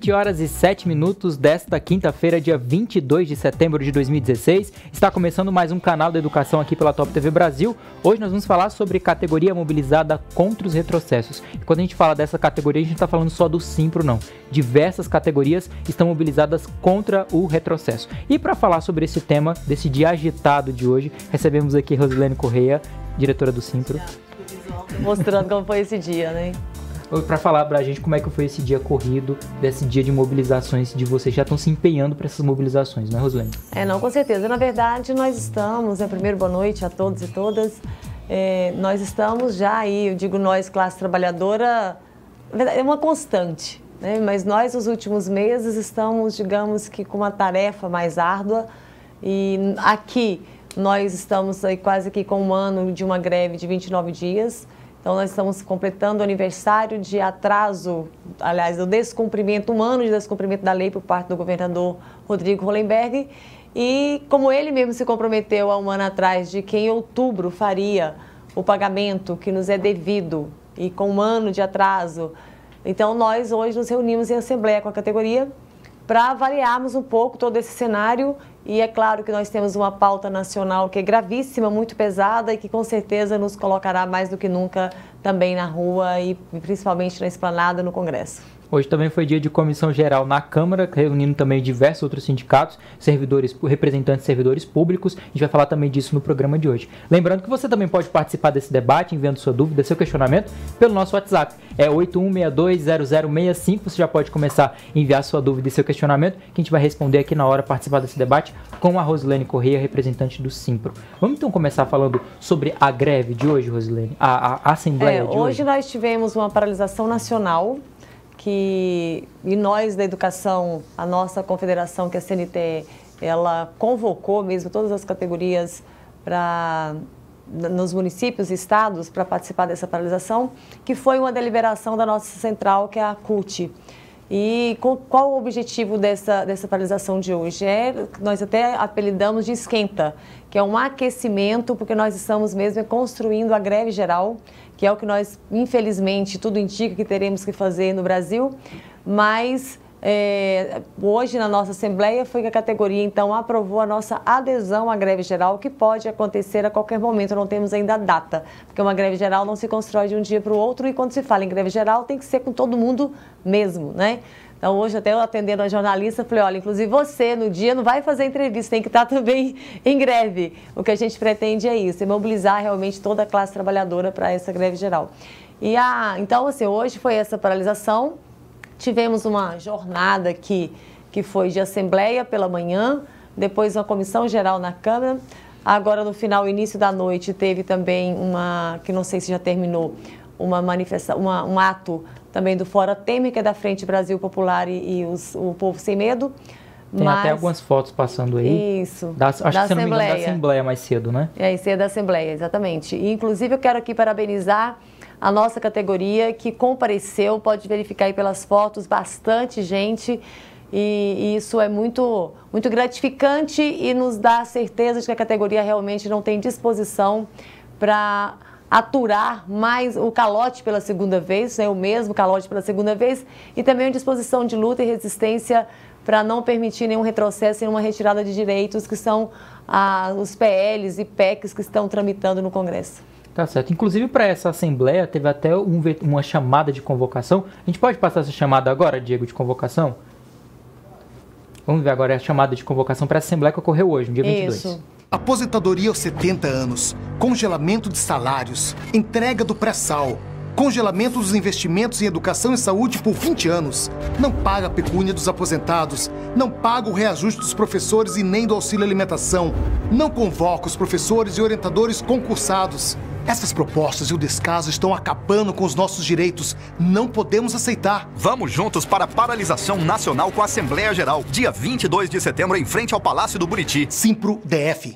20 horas e 7 minutos desta quinta-feira, dia 22 de setembro de 2016. Está começando mais um canal da educação aqui pela Top TV Brasil. Hoje nós vamos falar sobre categoria mobilizada contra os retrocessos. E quando a gente fala dessa categoria, a gente não está falando só do Simpro, não. Diversas categorias estão mobilizadas contra o retrocesso. E para falar sobre esse tema, desse dia agitado de hoje, recebemos aqui Rosilene Correia, diretora do Simpro. Mostrando como foi esse dia, né? Para falar pra gente como é que foi esse dia corrido, desse dia de mobilizações de vocês. Já estão se empenhando para essas mobilizações, não é, Rosilene? Não, com certeza. Na verdade, nós estamos, primeiro boa noite a todos e todas. Nós estamos já aí, eu digo nós, classe trabalhadora, é uma constante, né? Mas nós, nos últimos meses, estamos, digamos que com uma tarefa mais árdua. E aqui, nós estamos aí quase que com um ano de uma greve de 29 dias. Então, nós estamos completando o aniversário de atraso, aliás, do descumprimento, um ano de descumprimento da lei por parte do governador Rodrigo Hollenberg. E como ele mesmo se comprometeu há um ano atrás de que em outubro faria o pagamento que nos é devido e com um ano de atraso, então nós hoje nos reunimos em assembleia com a categoria para avaliarmos um pouco todo esse cenário. E é claro que nós temos uma pauta nacional que é gravíssima, muito pesada e que com certeza nos colocará mais do que nunca também na rua e principalmente na esplanada no Congresso. Hoje também foi dia de comissão geral na Câmara, reunindo também diversos outros sindicatos, servidores, representantes de servidores públicos. A gente vai falar também disso no programa de hoje. Lembrando que você também pode participar desse debate, enviando sua dúvida, seu questionamento, pelo nosso WhatsApp. É 81620065. Você já pode começar a enviar sua dúvida e seu questionamento, que a gente vai responder aqui na hora, participar desse debate com a Rosilene Correia, representante do Simpro. Vamos então começar falando sobre a greve de hoje, Rosilene? A Assembleia de hoje. Hoje nós tivemos uma paralisação nacional. E nós da educação, a nossa confederação, que é a CNTE, ela convocou mesmo todas as categorias nos municípios e estados para participar dessa paralisação, que foi uma deliberação da nossa central, que é a CUT. E qual o objetivo dessa paralisação de hoje? Nós até apelidamos de esquenta, que é um aquecimento, porque nós estamos mesmo construindo a greve geral, que é o que nós, infelizmente, tudo indica que teremos que fazer no Brasil, mas hoje na nossa Assembleia foi que a categoria, então, aprovou a nossa adesão à greve geral, que pode acontecer a qualquer momento, não temos ainda a data, porque uma greve geral não se constrói de um dia para o outro, e quando se fala em greve geral tem que ser com todo mundo mesmo, né? Então, hoje, até eu atendendo a jornalista, falei, olha, inclusive você, no dia, não vai fazer entrevista, tem que estar também em greve. O que a gente pretende é isso, é mobilizar realmente toda a classe trabalhadora para essa greve geral. Então, assim, hoje foi essa paralisação, tivemos uma jornada aqui, que foi de assembleia pela manhã, depois uma comissão geral na Câmara, agora no final, início da noite, teve também que não sei se já terminou, um ato também do Fora Temer, que é da Frente Brasil Popular e o Povo Sem Medo. Tem até algumas fotos passando aí. Isso. Acho que, se não me engano, da Assembleia mais cedo, né? Isso é da Assembleia, exatamente. E, inclusive, eu quero aqui parabenizar a nossa categoria que compareceu, pode verificar aí pelas fotos, bastante gente. E isso é muito, muito gratificante e nos dá a certeza de que a categoria realmente não tem disposição para aturar mais o calote pela segunda vez, né, o mesmo calote pela segunda vez, e também uma disposição de luta e resistência para não permitir nenhum retrocesso e nenhuma retirada de direitos, que são os PLs e PECs que estão tramitando no Congresso. Tá certo. Inclusive, para essa Assembleia, teve até uma chamada de convocação. A gente pode passar essa chamada agora, Diego, de convocação? Vamos ver agora a chamada de convocação para a Assembleia que ocorreu hoje, no dia 22. Isso. Aposentadoria aos 70 anos, congelamento de salários, entrega do pré-sal, congelamento dos investimentos em educação e saúde por 20 anos, não paga a pecúnia dos aposentados, não paga o reajuste dos professores e nem do auxílio alimentação, não convoca os professores e orientadores concursados. Essas propostas e o descaso estão acabando com os nossos direitos. Não podemos aceitar. Vamos juntos para a paralisação nacional com a Assembleia Geral, dia 22 de setembro, em frente ao Palácio do Buriti. Simpro DF.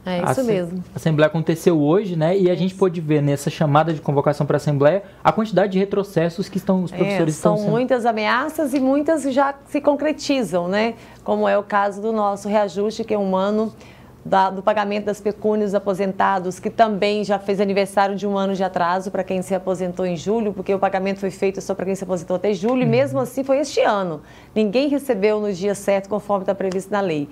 É isso mesmo. A Assembleia aconteceu hoje, né? E a gente pôde ver nessa chamada de convocação para a Assembleia a quantidade de retrocessos que os professores estão sendo. São muitas ameaças e muitas já se concretizam, né? Como é o caso do nosso reajuste, que é um ano do pagamento das pecúnias dos aposentados, que também já fez aniversário de 1 ano de atraso para quem se aposentou em julho, porque o pagamento foi feito só para quem se aposentou até julho, e mesmo assim foi este ano. Ninguém recebeu no dia certo, conforme está previsto na lei.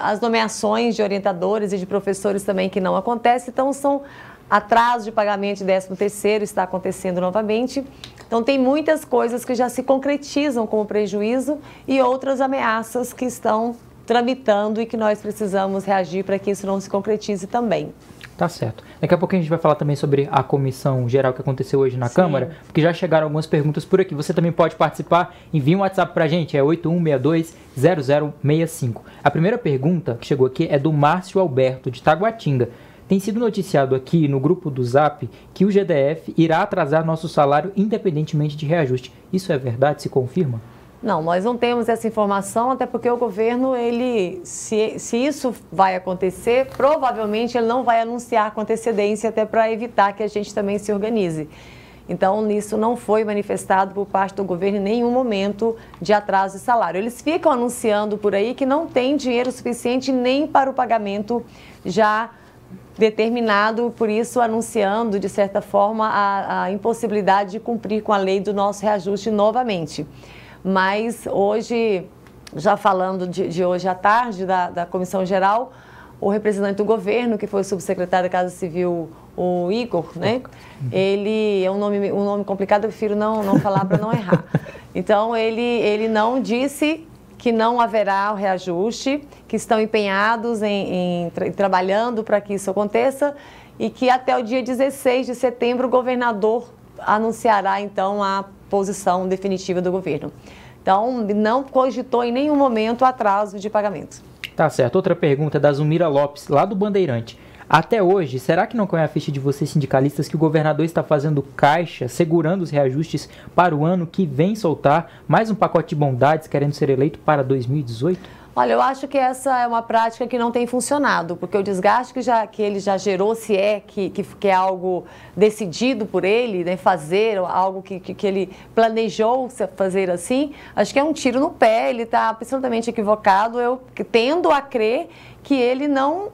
As nomeações de orientadores e de professores também que não acontecem, então são atraso de pagamento de 13º, está acontecendo novamente. Então tem muitas coisas que já se concretizam como prejuízo e outras ameaças que estão tramitando e que nós precisamos reagir para que isso não se concretize também. Tá certo. Daqui a pouquinho a gente vai falar também sobre a comissão geral que aconteceu hoje na Câmara, porque já chegaram algumas perguntas por aqui. Você também pode participar, envie um WhatsApp pra gente, é 8162-0065. A primeira pergunta que chegou aqui é do Márcio Alberto, de Taguatinga. Tem sido noticiado aqui no grupo do Zap que o GDF irá atrasar nosso salário independentemente de reajuste. Isso é verdade? Se confirma? Não, nós não temos essa informação, até porque o governo, se isso vai acontecer, provavelmente ele não vai anunciar com antecedência, até para evitar que a gente também se organize. Então, isso não foi manifestado por parte do governo em nenhum momento de atraso de salário. Eles ficam anunciando por aí que não tem dinheiro suficiente nem para o pagamento já determinado, por isso anunciando, de certa forma, a impossibilidade de cumprir com a lei do nosso reajuste novamente. Mas hoje, já falando de hoje à tarde, da Comissão Geral, o representante do governo, que foi o subsecretário da Casa Civil, o Igor, né? Ele é um nome complicado, eu prefiro não falar para não errar. Então, ele não disse que não haverá o reajuste, que estão empenhados trabalhando para que isso aconteça e que até o dia 16 de setembro o governador anunciará, então, a posição definitiva do governo. Então, não cogitou em nenhum momento atraso de pagamento. Tá certo. Outra pergunta é da Zumira Lopes, lá do Bandeirante. Até hoje, será que não cai a ficha de vocês sindicalistas que o governador está fazendo caixa, segurando os reajustes para o ano que vem soltar mais um pacote de bondades querendo ser eleito para 2018? Olha, eu acho que essa é uma prática que não tem funcionado, porque o desgaste que ele já gerou, se é que é algo decidido por ele, né, fazer algo que ele planejou fazer assim, acho que é um tiro no pé, ele está absolutamente equivocado. Eu tendo a crer que ele não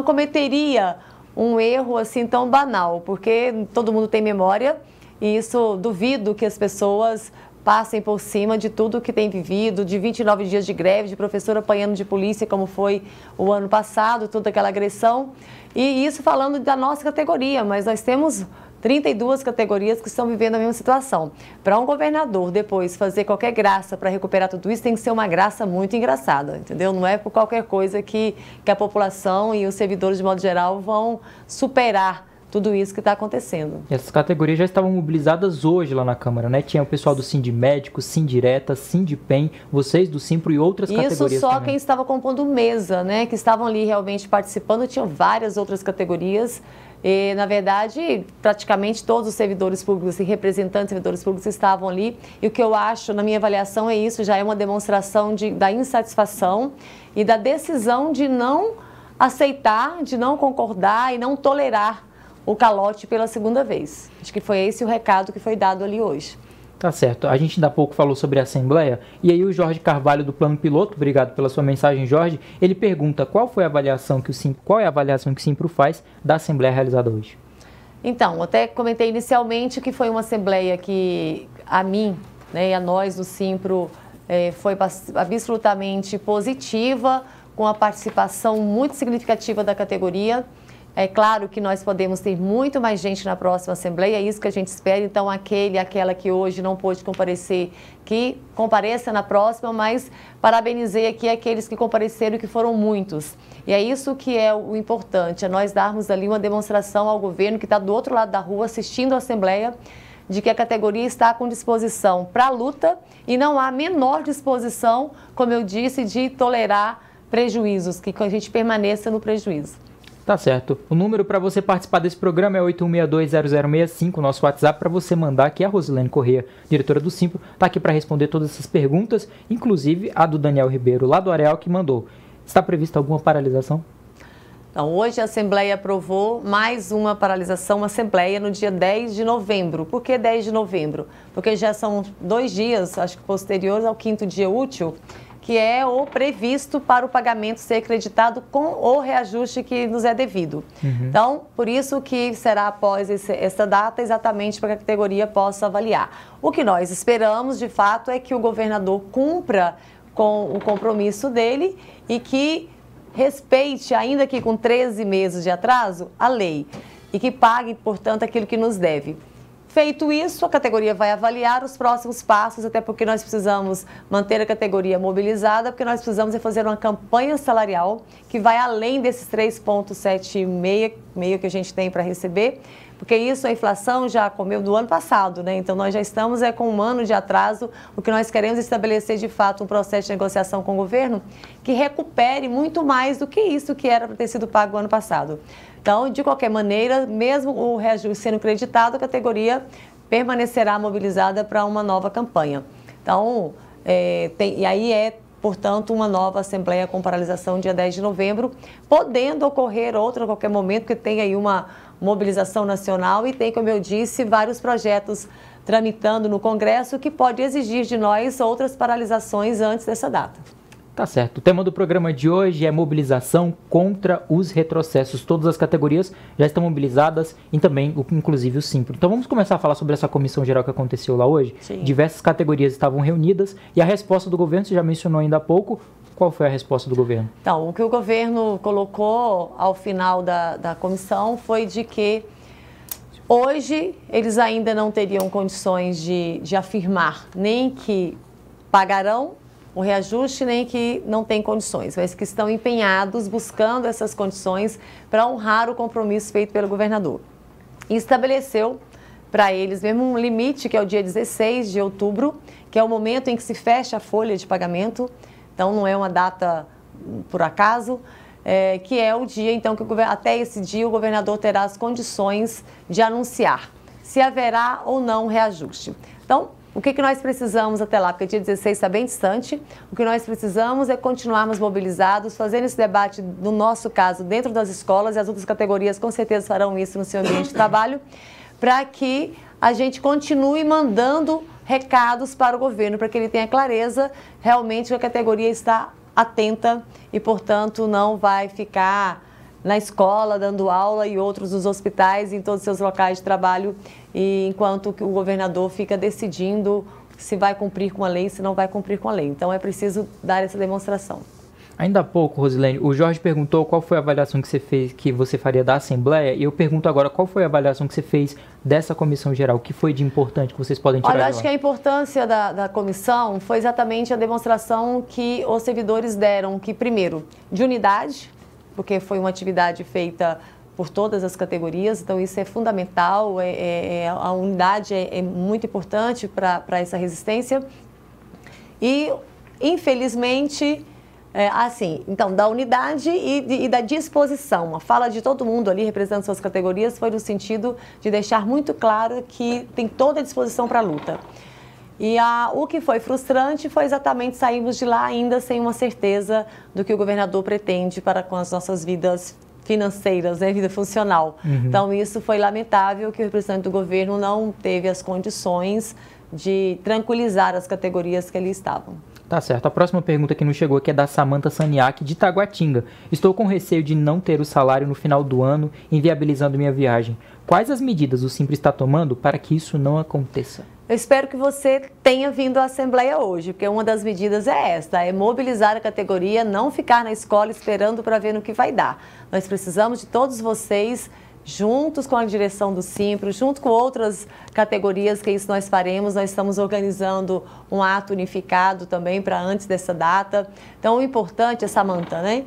cometeria um erro assim tão banal, porque todo mundo tem memória e isso duvido que as pessoas passem por cima de tudo que tem vivido, de 29 dias de greve, de professor apanhando de polícia, como foi o ano passado, toda aquela agressão. E isso falando da nossa categoria, mas nós temos 32 categorias que estão vivendo a mesma situação. Para um governador depois fazer qualquer graça para recuperar tudo isso, tem que ser uma graça muito engraçada, entendeu? Não é por qualquer coisa que a população e os servidores, de modo geral, vão superar tudo isso que está acontecendo. E essas categorias já estavam mobilizadas hoje lá na Câmara, né? Tinha o pessoal do Sindimédico, Sindireta, Sindipem, vocês do Simpro e outras categorias. Isso só também. Quem estava compondo mesa, né? Que estavam ali realmente participando, tinham várias outras categorias. E, na verdade, praticamente todos os servidores públicos e representantes de servidores públicos estavam ali. E o que eu acho, na minha avaliação, é isso, já é uma demonstração da insatisfação e da decisão de não aceitar, de não concordar e não tolerar o calote pela segunda vez. Acho que foi esse o recado que foi dado ali hoje. Tá certo. A gente ainda há pouco falou sobre a Assembleia, e aí o Jorge Carvalho do Plano Piloto, obrigado pela sua mensagem, Jorge, ele pergunta qual é a avaliação que o Simpro faz da Assembleia realizada hoje. Então, até comentei inicialmente que foi uma Assembleia que a mim, né, e a nós do Simpro foi absolutamente positiva, com a participação muito significativa da categoria. É claro que nós podemos ter muito mais gente na próxima Assembleia, é isso que a gente espera. Então, aquela que hoje não pôde comparecer, que compareça na próxima, mas parabenizei aqui aqueles que compareceram, que foram muitos. E é isso que é o importante, é nós darmos ali uma demonstração ao governo que está do outro lado da rua assistindo a Assembleia, de que a categoria está com disposição para a luta e não há a menor disposição, como eu disse, de tolerar prejuízos, que a gente permaneça no prejuízo. Tá certo. O número para você participar desse programa é 81620065, o nosso WhatsApp para você mandar aqui. A Rosilene Corrêa, diretora do Simpro, está aqui para responder todas essas perguntas, inclusive a do Daniel Ribeiro, lá do Areal, que mandou. Está prevista alguma paralisação? Então, hoje a Assembleia aprovou mais uma paralisação, uma Assembleia no dia 10 de novembro. Por que 10 de novembro? Porque já são 2 dias, acho que posteriores ao 5º dia útil, que é o previsto para o pagamento ser acreditado com o reajuste que nos é devido. Então, por isso que será após essa data, exatamente para que a categoria possa avaliar. O que nós esperamos, de fato, é que o governador cumpra com o compromisso dele e que respeite, ainda que com 13 meses de atraso, a lei e que pague, portanto, aquilo que nos deve. Feito isso, a categoria vai avaliar os próximos passos, até porque nós precisamos manter a categoria mobilizada, porque nós precisamos fazer uma campanha salarial que vai além desses 3,76 que a gente tem para receber, porque isso, a inflação já comeu do ano passado, né? Então, nós já estamos com um ano de atraso. O que nós queremos é estabelecer, de fato, um processo de negociação com o governo que recupere muito mais do que isso que era para ter sido pago no ano passado. Então, de qualquer maneira, mesmo o reajuste sendo creditado, a categoria permanecerá mobilizada para uma nova campanha. Então, e aí portanto, uma nova Assembleia com paralisação dia 10 de novembro, podendo ocorrer outra a qualquer momento, porque tem aí uma mobilização nacional e tem, como eu disse, vários projetos tramitando no Congresso que pode exigir de nós outras paralisações antes dessa data. Tá certo. O tema do programa de hoje é mobilização contra os retrocessos. Todas as categorias já estão mobilizadas e também, inclusive, o Simpro. Então vamos começar a falar sobre essa comissão geral que aconteceu lá hoje. Sim. Diversas categorias estavam reunidas e a resposta do governo, você já mencionou ainda há pouco. Qual foi a resposta do governo? Então, o que o governo colocou ao final da comissão foi de que hoje eles ainda não teriam condições de afirmar nem que pagarão o reajuste, nem que não tem condições, mas que estão empenhados buscando essas condições para honrar o compromisso feito pelo governador. E estabeleceu para eles mesmo um limite, que é o dia 16 de outubro, que é o momento em que se fecha a folha de pagamento, então não é uma data por acaso, que é o dia, então, que até esse dia o governador terá as condições de anunciar se haverá ou não reajuste. Então, o que nós precisamos até lá? Porque dia 16 está bem distante. O que nós precisamos é continuarmos mobilizados, fazendo esse debate, no nosso caso, dentro das escolas, e as outras categorias com certeza farão isso no seu ambiente de trabalho, para que a gente continue mandando recados para o governo, para que ele tenha clareza realmente que a categoria está atenta e, portanto, não vai ficar na escola, dando aula e outros nos hospitais, em todos os seus locais de trabalho, e enquanto o governador fica decidindo se vai cumprir com a lei, se não vai cumprir com a lei. Então, é preciso dar essa demonstração. Ainda há pouco, Rosilene, o Jorge perguntou qual foi a avaliação que você fez, que você faria da Assembleia, e eu pergunto agora qual foi a avaliação que você fez dessa comissão geral, o que foi de importante que vocês podem tirar? Olha, eu acho que a importância da comissão foi exatamente a demonstração que os servidores deram, que primeiro, de unidade, porque foi uma atividade feita por todas as categorias, então isso é fundamental, a unidade é muito importante para essa resistência. E, infelizmente, então, da unidade e da disposição. A fala de todo mundo ali, representando suas categorias, foi no sentido de deixar muito claro que tem toda a disposição para a luta. E o que foi frustrante foi exatamente sairmos de lá ainda sem uma certeza do que o governador pretende para com as nossas vidas financeiras, né, vida funcional. Então, isso foi lamentável, que o representante do governo não teve as condições de tranquilizar as categorias que ali estavam. Tá certo. A próxima pergunta que nos chegou aqui é da Samantha Saniac, de Taguatinga. Estou com receio de não ter o salário no final do ano, inviabilizando minha viagem. Quais as medidas o Simpro está tomando para que isso não aconteça? Eu espero que você tenha vindo à Assembleia hoje, porque uma das medidas é esta, é mobilizar a categoria, não ficar na escola esperando para ver no que vai dar. Nós precisamos de todos vocês, juntos com a direção do Simpro, junto com outras categorias, que isso nós faremos. Nós estamos organizando um ato unificado também para antes dessa data. Então, o importante é, Samantha, né?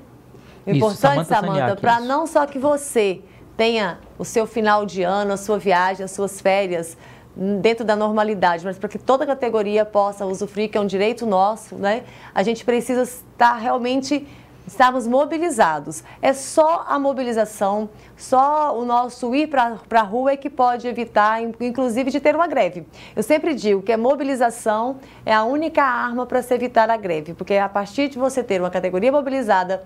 O importante, Samantha, para não só que você tenha o seu final de ano, a sua viagem, as suas férias dentro da normalidade, mas para que toda categoria possa usufruir, que é um direito nosso, né? A gente precisa estar realmente... Estamos mobilizados. É só a mobilização, só o nosso ir para a rua é que pode evitar, inclusive, de ter uma greve. Eu sempre digo que a mobilização é a única arma para se evitar a greve, porque a partir de você ter uma categoria mobilizada,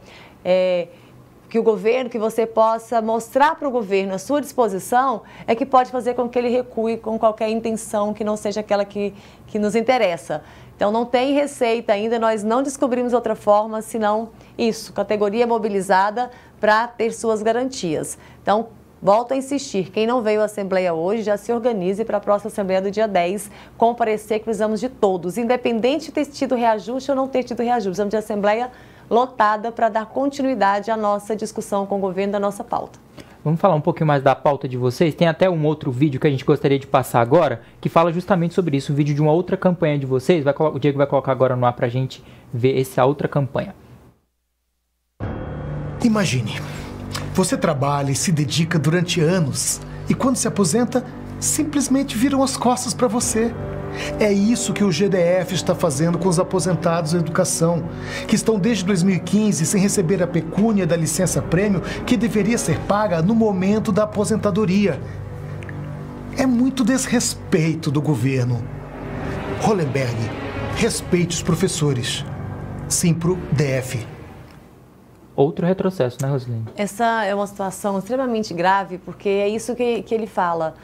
que o governo, que você possa mostrar para o governo a sua disposição, é que pode fazer com que ele recue com qualquer intenção que não seja aquela que nos interessa. Então, não tem receita ainda, nós não descobrimos outra forma, senão isso, categoria mobilizada para ter suas garantias. Então, volto a insistir, quem não veio à Assembleia hoje, já se organize para a próxima Assembleia do dia 10, comparecer, que precisamos de todos, independente de ter tido reajuste ou não ter tido reajuste, precisamos de Assembleia lotada para dar continuidade à nossa discussão com o governo da nossa pauta. Vamos falar um pouquinho mais da pauta de vocês. Tem até um outro vídeo que a gente gostaria de passar agora, que fala justamente sobre isso, um vídeo de uma outra campanha de vocês. O Diego vai colocar agora no ar para a gente ver essa outra campanha. Imagine, você trabalha e se dedica durante anos, e quando se aposenta, simplesmente viram as costas para você. É isso que o GDF está fazendo com os aposentados da educação, que estão desde 2015 sem receber a pecúnia da licença-prêmio que deveria ser paga no momento da aposentadoria. É muito desrespeito do governo. Hollenberg, respeite os professores. Simpro DF. Outro retrocesso, né, Rosilene? Essa é uma situação extremamente grave, porque é isso que ele fala,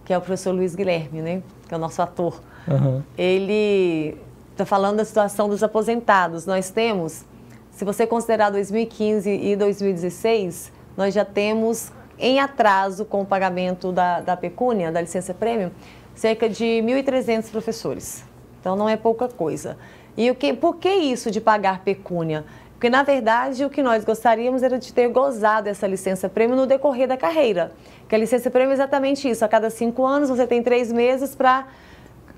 que é o professor Luiz Guilherme, né? Que é o nosso ator. Uhum. Ele está falando da situação dos aposentados. Nós temos, se você considerar 2015 e 2016, nós já temos em atraso com o pagamento da pecúnia, da licença-prêmio, cerca de 1.300 professores. Então, não é pouca coisa. E por que isso de pagar pecúnia? Porque, na verdade, o que nós gostaríamos era de ter gozado essa licença-prêmio no decorrer da carreira. Porque a licença-prêmio é exatamente isso. A cada 5 anos, você tem 3 meses para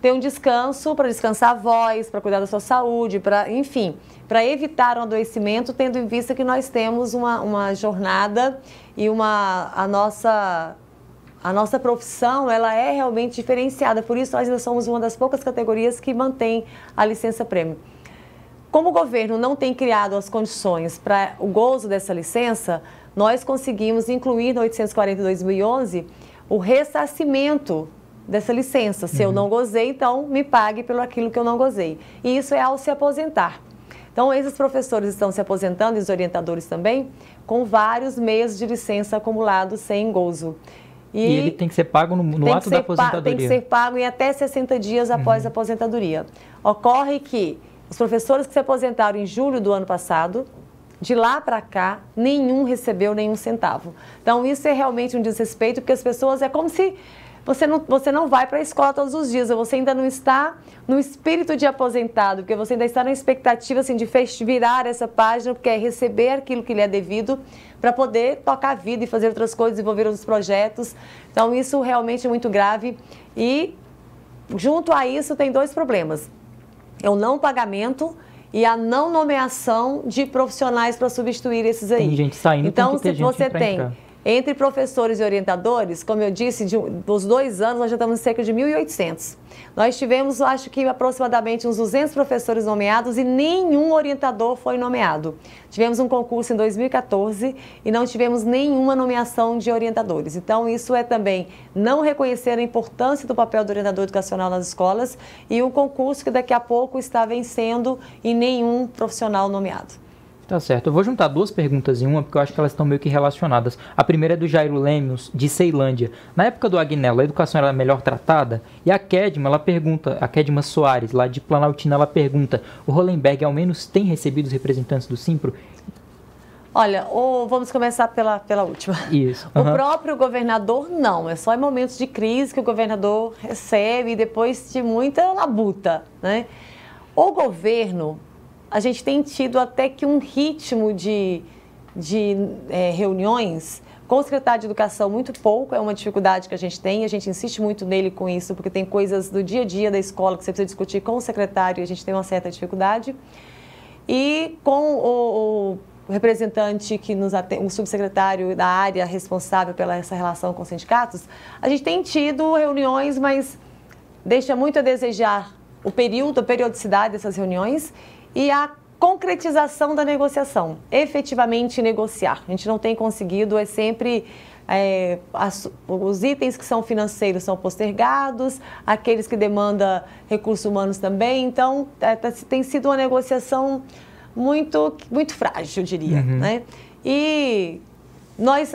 ter um descanso, para descansar a voz, para cuidar da sua saúde, enfim, para evitar um adoecimento, tendo em vista que nós temos uma jornada e a nossa profissão, ela é realmente diferenciada. Por isso, nós ainda somos uma das poucas categorias que mantém a licença-prêmio. Como o governo não tem criado as condições para o gozo dessa licença, nós conseguimos incluir no 840 de 2011 o ressarcimento dessa licença. Se eu não gozei, então me pague pelo aquilo que eu não gozei. E isso é ao se aposentar. Então, esses professores estão se aposentando, e os orientadores também, com vários meses de licença acumulados sem gozo. E ele tem que ser pago no ato da aposentadoria? Tem que ser pago em até 60 dias após a aposentadoria. Ocorre que os professores que se aposentaram em julho do ano passado, de lá para cá, nenhum recebeu nenhum centavo. Então, isso é realmente um desrespeito, porque as pessoas, é como se você não vai para a escola todos os dias, você ainda não está no espírito de aposentado, porque você ainda está na expectativa assim, de virar essa página, porque é receber aquilo que lhe é devido para poder tocar a vida e fazer outras coisas, desenvolver outros projetos. Então, isso realmente é muito grave. E, junto a isso, tem 2 problemas. É o não pagamento e a não nomeação de profissionais para substituir esses aí. Tem gente saindo, então, tem que ter se você gente pra tem entrar. Entre professores e orientadores, como eu disse, dos 2 anos, nós já estamos em cerca de 1.800. Nós tivemos, acho que aproximadamente uns 200 professores nomeados e nenhum orientador foi nomeado. Tivemos um concurso em 2014 e não tivemos nenhuma nomeação de orientadores. Então, isso é também não reconhecer a importância do papel do orientador educacional nas escolas e um concurso que daqui a pouco está vencendo e nenhum profissional nomeado. Tá certo. Eu vou juntar 2 perguntas em uma, porque eu acho que elas estão meio que relacionadas. A primeira é do Jairo Lemos, de Ceilândia. Na época do Agnello, a educação era melhor tratada? E a Kedma, ela pergunta, a Kedma Soares, lá de Planaltina, ela pergunta, o Hollenberg ao menos tem recebido os representantes do Simpro? Olha, vamos começar pela última. Isso. O próprio governador, não. É só em momentos de crise que o governador recebe e depois de muita labuta, né? O governo, a gente tem tido até que um ritmo de reuniões com o secretário de Educação muito pouco, é uma dificuldade que a gente insiste muito nele com isso, porque tem coisas do dia a dia da escola que você precisa discutir com o secretário e a gente tem uma certa dificuldade. E com o representante que nos atende, o subsecretário da área responsável pela essa relação com os sindicatos, a gente tem tido reuniões, mas deixa muito a desejar a periodicidade dessas reuniões e a concretização da negociação, efetivamente negociar. A gente não tem conseguido, é sempre os itens que são financeiros são postergados, aqueles que demandam recursos humanos também, então tem sido uma negociação muito, muito frágil, eu diria, né? E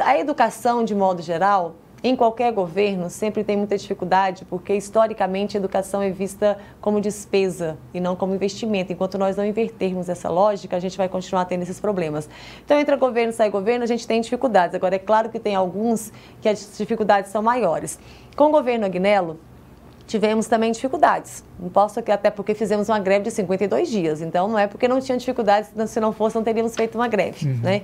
a educação, de modo geral, em qualquer governo, sempre tem muita dificuldade, porque historicamente a educação é vista como despesa e não como investimento. Enquanto nós não invertermos essa lógica, a gente vai continuar tendo esses problemas. Então, entra governo, sai governo, a gente tem dificuldades. Agora, é claro que tem alguns que as dificuldades são maiores. Com o governo Agnello, tivemos também dificuldades. Não posso, até porque fizemos uma greve de 52 dias. Então, não é porque não tinha dificuldades, se não fosse, não teríamos feito uma greve, né?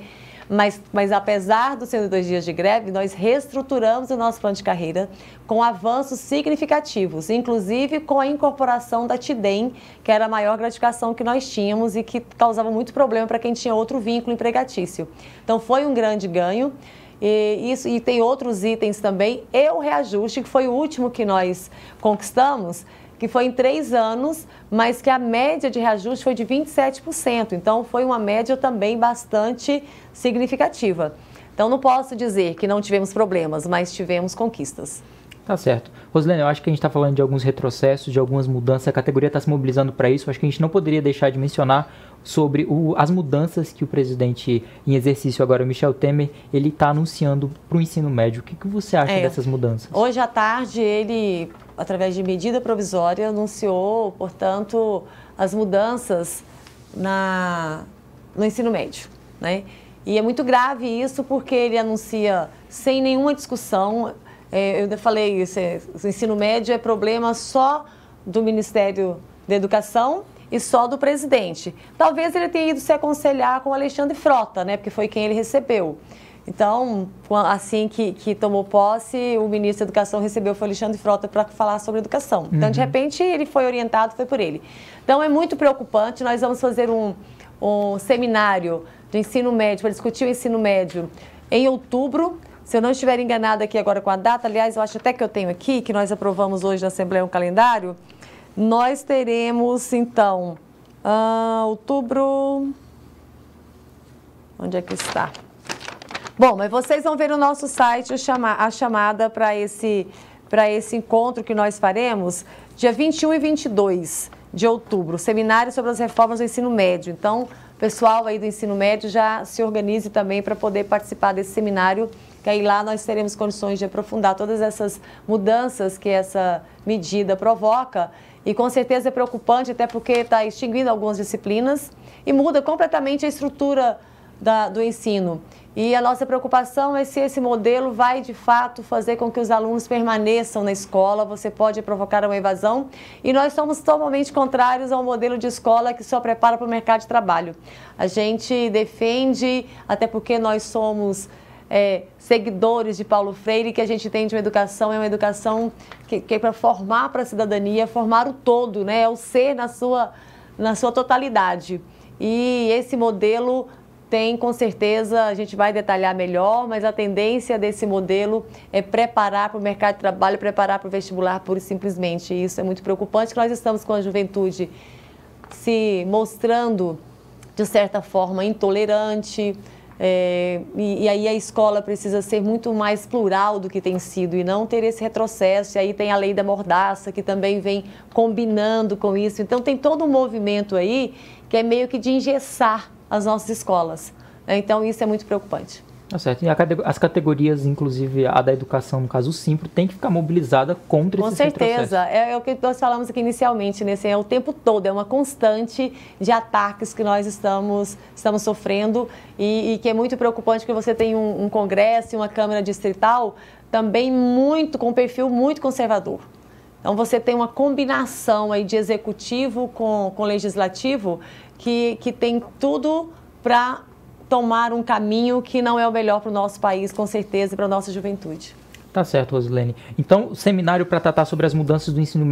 Mas apesar dos 102 dias de greve, nós reestruturamos o nosso plano de carreira com avanços significativos, inclusive com a incorporação da TIDEM, que era a maior gratificação que nós tínhamos e que causava muito problema para quem tinha outro vínculo empregatício. Então, foi um grande ganho. E tem outros itens também, e o reajuste, que foi o último que nós conquistamos, que foi em 3 anos, mas que a média de reajuste foi de 27%. Então, foi uma média também bastante significativa. Então, não posso dizer que não tivemos problemas, mas tivemos conquistas. Tá certo. Rosilene, eu acho que a gente está falando de alguns retrocessos, de algumas mudanças, a categoria está se mobilizando para isso. Eu acho que a gente não poderia deixar de mencionar sobre as mudanças que o presidente em exercício agora, Michel Temer, ele está anunciando para o ensino médio. O que você acha dessas mudanças? Hoje à tarde, ele, através de medida provisória, anunciou, portanto, as mudanças no ensino médio, né? E é muito grave isso porque ele anuncia sem nenhuma discussão. Eu falei, o ensino médio é problema só do Ministério da Educação e só do presidente. Talvez ele tenha ido se aconselhar com o Alexandre Frota, né? Porque foi quem ele recebeu. Então, assim que tomou posse, o ministro da Educação recebeu foi o Alexandre Frota para falar sobre educação. Então, de repente, ele foi orientado, foi por ele. Então, é muito preocupante. Nós vamos fazer um seminário de ensino médio, para discutir o ensino médio em outubro. Se eu não estiver enganada aqui agora com a data, aliás, eu acho até que eu tenho aqui, que nós aprovamos hoje na Assembleia um calendário, nós teremos, então, outubro... Onde é que está? Bom, mas vocês vão ver no nosso site a chamada para esse encontro que nós faremos dia 21 e 22 de outubro, seminário sobre as reformas do ensino médio. Então, o pessoal aí do ensino médio já se organize também para poder participar desse seminário, que aí lá nós teremos condições de aprofundar todas essas mudanças que essa medida provoca. E com certeza é preocupante, até porque está extinguindo algumas disciplinas e muda completamente a estrutura do ensino. E a nossa preocupação é se esse modelo vai, de fato, fazer com que os alunos permaneçam na escola. Você pode provocar uma evasão. E nós somos totalmente contrários ao modelo de escola que só prepara para o mercado de trabalho. A gente defende, até porque nós somos seguidores de Paulo Freire, que a gente tem de uma educação que é para formar para a cidadania, formar o todo, né? É o ser na sua totalidade. E esse modelo tem, com certeza, a gente vai detalhar melhor, mas a tendência desse modelo é preparar para o mercado de trabalho, preparar para o vestibular, pura e simplesmente. E isso é muito preocupante, que nós estamos com a juventude se mostrando, de certa forma, intolerante, e aí a escola precisa ser muito mais plural do que tem sido e não ter esse retrocesso. E aí tem a lei da mordaça, que também vem combinando com isso. Então tem todo um movimento aí que é meio que de engessar as nossas escolas. Então, isso é muito preocupante. Tá certo. E as categorias, inclusive a da educação, no caso o Simpro, tem que ficar mobilizada contra esses retrocessos. Com certeza. É o que nós falamos aqui inicialmente, né? É o tempo todo, é uma constante de ataques que nós estamos sofrendo e que é muito preocupante que você tem um congresso e uma Câmara Distrital também com um perfil muito conservador. Então, você tem uma combinação aí de executivo com legislativo que tem tudo para tomar um caminho que não é o melhor para o nosso país, com certeza, e para a nossa juventude. Tá certo, Rosilene. Então, o seminário para tratar sobre as mudanças do ensino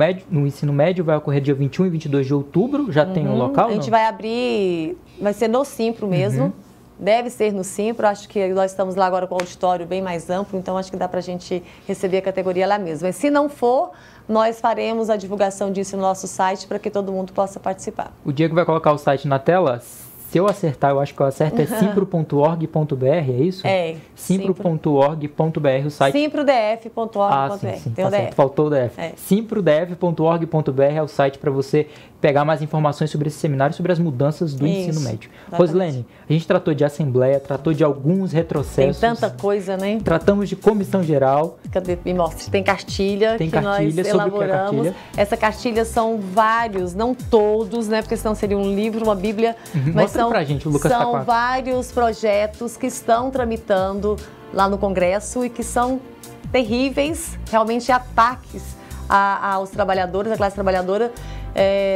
médio vai ocorrer dia 21 e 22 de outubro. Já tem um local? A gente vai abrir, vai ser no Simpro mesmo. Deve ser no Simpro, acho que nós estamos lá agora com o auditório bem mais amplo, então acho que dá para a gente receber a categoria lá mesmo. Mas se não for, nós faremos a divulgação disso no nosso site para que todo mundo possa participar. O Diego vai colocar o site na tela. Se eu acertar, eu acho que eu acerto, é simpro.org.br, é isso? É. Simpro.org.br, o site. Simprodf.org.br. Sim, Tem tá o certo, DF. faltou o DF. É. Simprodf.org.br é o site para você pegar mais informações sobre esse seminário, sobre as mudanças do ensino médio. Exatamente. Rosilene, a gente tratou de assembleia, tratou de alguns retrocessos. Tem tanta coisa, né? Tratamos de comissão geral. Cadê? Me mostra. Tem cartilha Tem que cartilha, nós sobre o que é elaboramos. cartilha? Essa cartilha são vários, não todos, né? Porque senão seria um livro, uma bíblia. Mas Mostra pra gente, o Lucas tá com são a- vários projetos que estão tramitando lá no Congresso e que são terríveis, realmente ataques aos trabalhadores, à classe trabalhadora,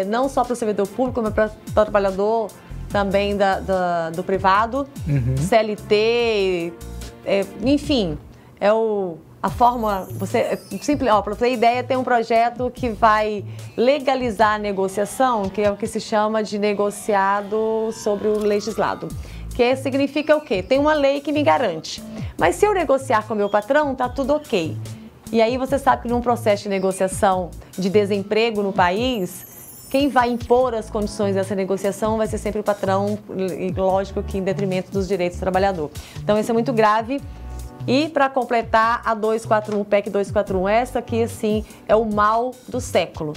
não só para o servidor público, mas para o trabalhador também do privado, CLT, enfim, a forma, para você ter ideia, tem um projeto que vai legalizar a negociação, que é o que se chama de negociado sobre o legislado. Que significa o quê? Tem uma lei que me garante. Mas se eu negociar com o meu patrão, tá tudo ok. E aí você sabe que num processo de negociação de desemprego no país, quem vai impor as condições dessa negociação vai ser sempre o patrão, e lógico que em detrimento dos direitos do trabalhador. Então isso é muito grave. E para completar, a 241, PEC 241, essa aqui, assim, é o mal do século.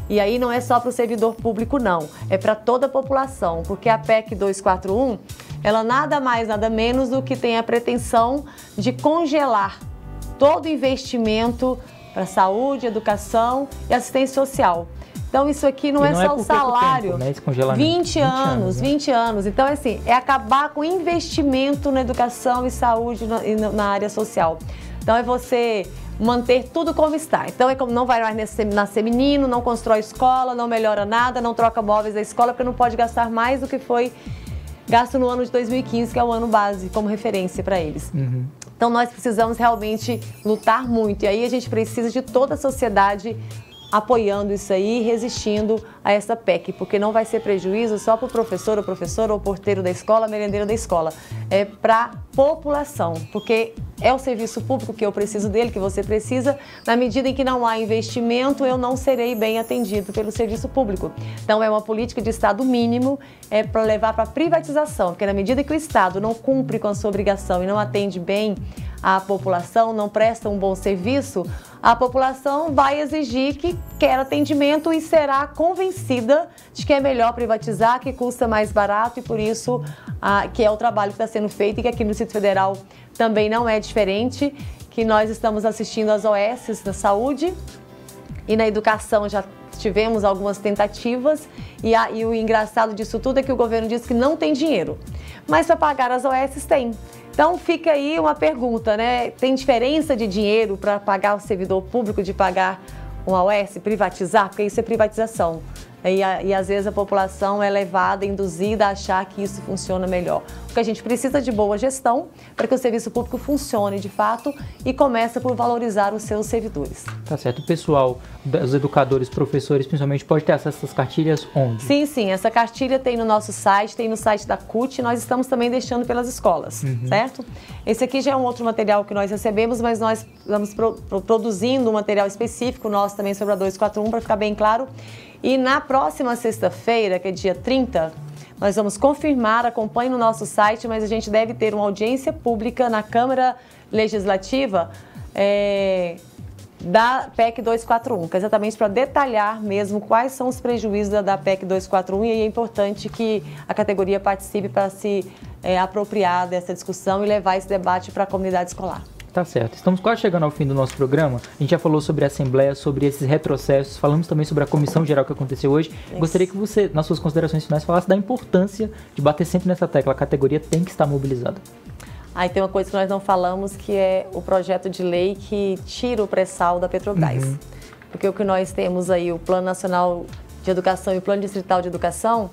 E aí não é só para o servidor público, não. É para toda a população, porque a PEC 241, ela nada mais, nada menos do que tem a pretensão de congelar todo investimento para saúde, educação e assistência social. Então, isso aqui não é só o salário. Tempo, né, esse congelamento? 20 anos, né? 20 anos. Então, assim, é acabar com investimento na educação e saúde na área social. Então, é você manter tudo como está. Então, é como não vai mais nascer menino, não constrói escola, não melhora nada, não troca móveis da escola, porque não pode gastar mais do que foi gasto no ano de 2015, que é o ano base, como referência para eles. Então, nós precisamos realmente lutar muito. E aí, a gente precisa de toda a sociedade apoiando isso aí, resistindo a essa PEC, porque não vai ser prejuízo só para o professor, ou porteiro da escola, merendeiro da escola. É para a população, porque é o serviço público que eu preciso dele, que você precisa. Na medida em que não há investimento, eu não serei bem atendido pelo serviço público. Então, é uma política de Estado mínimo, para levar para a privatização, porque na medida que o Estado não cumpre com a sua obrigação e não atende bem a população, não presta um bom serviço, a população vai exigir que quer atendimento e será convencida de que é melhor privatizar, que custa mais barato e por isso que é o trabalho que está sendo feito e que aqui no Distrito Federal também não é diferente, que nós estamos assistindo às OS da saúde e na educação já tivemos algumas tentativas e o engraçado disso tudo é que o governo diz que não tem dinheiro, mas para pagar as OS tem. Então fica aí uma pergunta, né? Tem diferença de dinheiro para pagar o servidor público de pagar uma OS, privatizar? Porque isso é privatização. E às vezes a população é levada, induzida a achar que isso funciona melhor. Porque a gente precisa de boa gestão para que o serviço público funcione de fato e começa por valorizar os seus servidores. Tá certo. O pessoal, os educadores, professores, principalmente, pode ter acesso a essas cartilhas onde? Sim, sim. Essa cartilha tem no nosso site, tem no site da CUT, nós estamos também deixando pelas escolas, certo? Esse aqui já é um outro material que nós recebemos, mas nós estamos produzindo um material específico nosso também sobre a 241, para ficar bem claro. E na próxima sexta-feira, que é dia 30, nós vamos confirmar, acompanhe no nosso site, mas a gente deve ter uma audiência pública na Câmara Legislativa da PEC 241, que é exatamente para detalhar mesmo quais são os prejuízos da PEC 241 e é importante que a categoria participe para se apropriar dessa discussão e levar esse debate para a comunidade escolar. Tá certo. Estamos quase chegando ao fim do nosso programa. A gente já falou sobre a Assembleia, sobre esses retrocessos, falamos também sobre a comissão geral que aconteceu hoje. Isso. Gostaria que você, nas suas considerações finais, falasse da importância de bater sempre nessa tecla. A categoria tem que estar mobilizada. Aí tem uma coisa que nós não falamos, que é o projeto de lei que tira o pré-sal da Petrobras. Porque o que nós temos aí, o Plano Nacional de Educação e o Plano Distrital de Educação,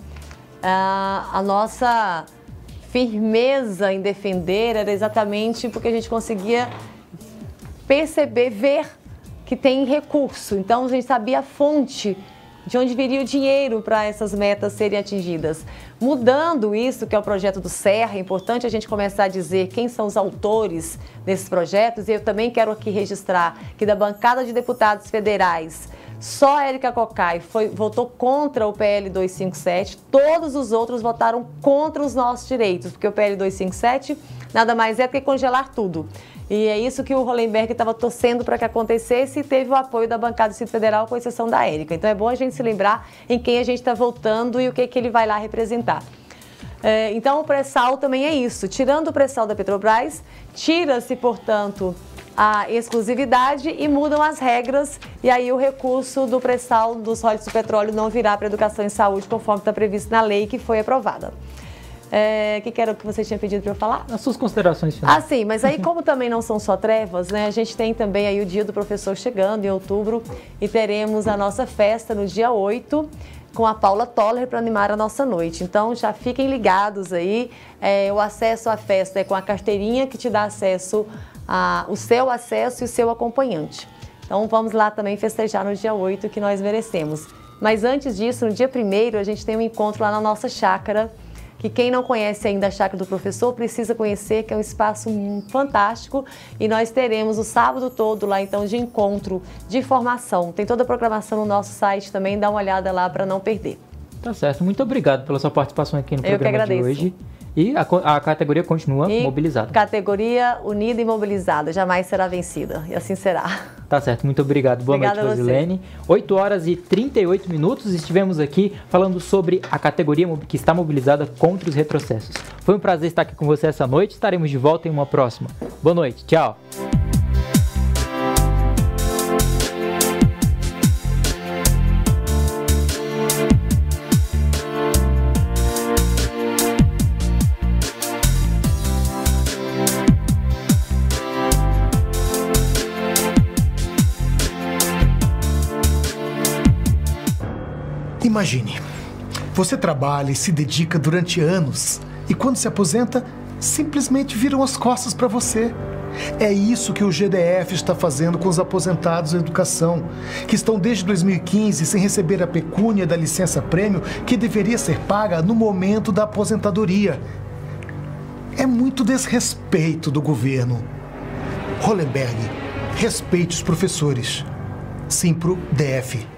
a nossa firmeza em defender era exatamente porque a gente conseguia perceber, ver que tem recurso. Então, a gente sabia a fonte de onde viria o dinheiro para essas metas serem atingidas. Mudando isso, que é o projeto do Serra, é importante a gente começar a dizer quem são os autores desses projetos. E eu também quero aqui registrar que da bancada de deputados federais Só a Érica Cocai votou contra o PL 257, todos os outros votaram contra os nossos direitos, porque o PL 257 nada mais é do que congelar tudo. E é isso que o Hollenberg estava torcendo para que acontecesse e teve o apoio da bancada do Distrito Federal, com exceção da Érica. Então é bom a gente se lembrar em quem a gente está votando e o que ele vai lá representar. Então o pré-sal também é isso. Tirando o pré-sal da Petrobras, tira-se, portanto, a exclusividade e mudam as regras, e aí o recurso do pré-sal dos royalties do petróleo não virá para educação e saúde, conforme está previsto na lei que foi aprovada. O que era o que você tinha pedido para eu falar? As suas considerações finais. Sim, mas aí como também não são só trevas, né? A gente tem também aí o Dia do Professor chegando em outubro e teremos a nossa festa no dia 8, com a Paula Toller para animar a nossa noite. Então já fiquem ligados aí, o acesso à festa é com a carteirinha que te dá acesso o seu acesso e o seu acompanhante. Então vamos lá também festejar no dia 8, que nós merecemos. Mas antes disso, no dia 1º, a gente tem um encontro lá na nossa chácara, que quem não conhece ainda a Chácara do Professor precisa conhecer, que é um espaço fantástico, e nós teremos o sábado todo lá então de encontro, de formação. Tem toda a programação no nosso site também, dá uma olhada lá para não perder. Tá certo, muito obrigado pela sua participação aqui no programa de hoje. E a categoria continua mobilizada. Categoria unida e mobilizada, jamais será vencida, e assim será. Tá certo, muito obrigado. Boa noite, Rosilene. 8h38, estivemos aqui falando sobre a categoria que está mobilizada contra os retrocessos. Foi um prazer estar aqui com você essa noite, estaremos de volta em uma próxima. Boa noite, tchau. Imagine, você trabalha e se dedica durante anos e quando se aposenta, simplesmente viram as costas para você. É isso que o GDF está fazendo com os aposentados da educação, que estão desde 2015 sem receber a pecúnia da licença-prêmio que deveria ser paga no momento da aposentadoria. É muito desrespeito do governo. Hollenberg, respeite os professores. Simpro DF.